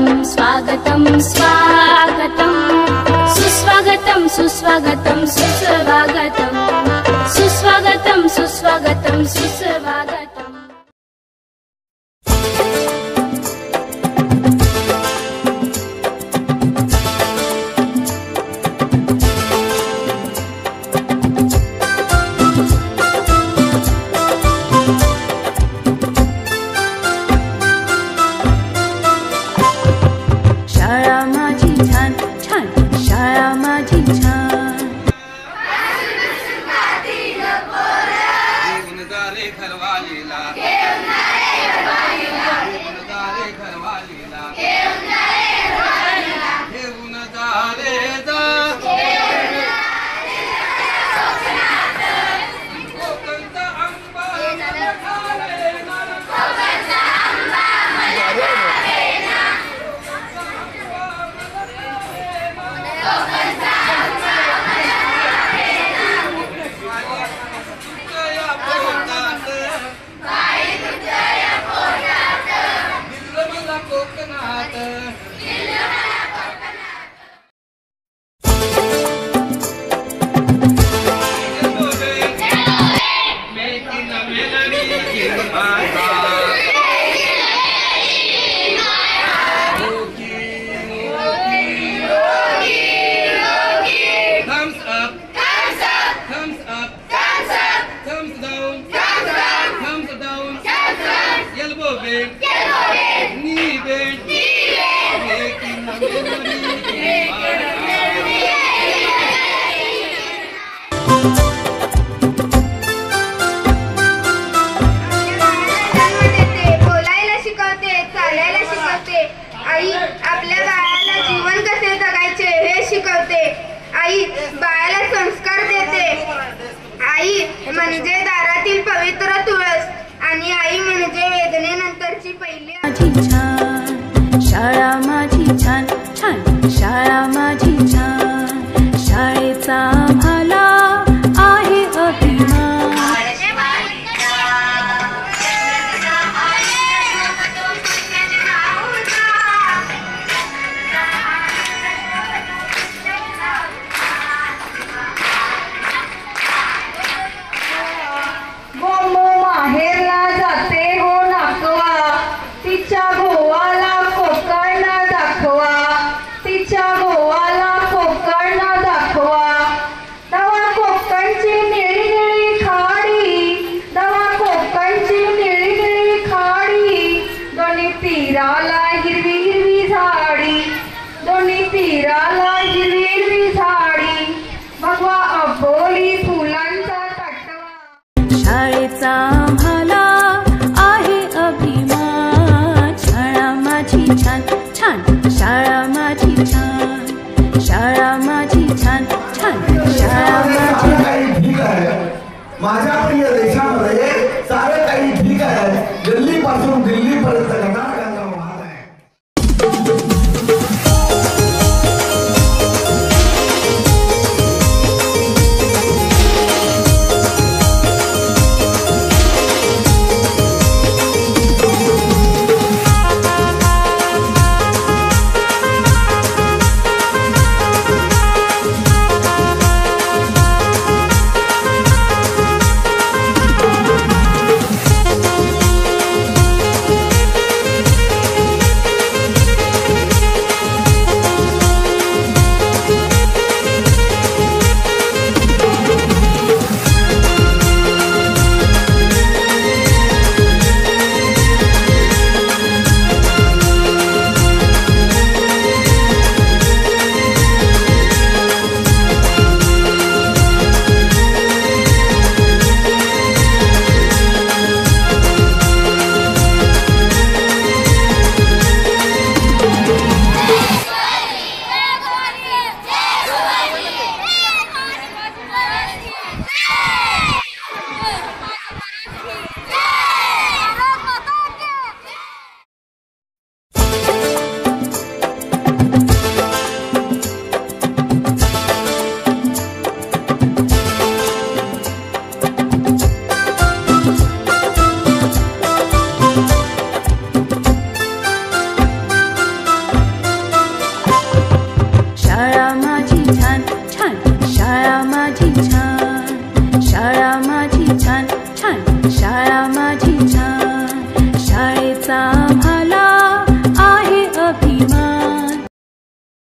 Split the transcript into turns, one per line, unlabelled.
स्वागतं स्वागतं सुस्वागतं सुस्वागतं सुस्वागतं सुस्वागतं सुस्वागतं सुस्वागतं।
आई बाळाला संस्कार देते। आई म्हणजे दारातील पवित्र तुळस आणि आई म्हणजे वेदनेनंतरची पहिली।
माझी छान शाळा माझी छान छान शाळा माझी छान शाळेचा आम्हाला आहे अभिमान।
तीराला हिरवी हिरवी झाडी, दोन्ही तीराला हिरवी हिरवी झाडी, भगवा अबोली फुलांचा तटवा।
शाळेचा आम्हाला आहे अभिमान। शाळा माझी छान छान शाळा माझी छान शाळा माझी छान छान शाळा माझी।
माझ्या प्रिय देशामध्ये सारे काही ठीक आहे। दिल्ली पासून दिल्ली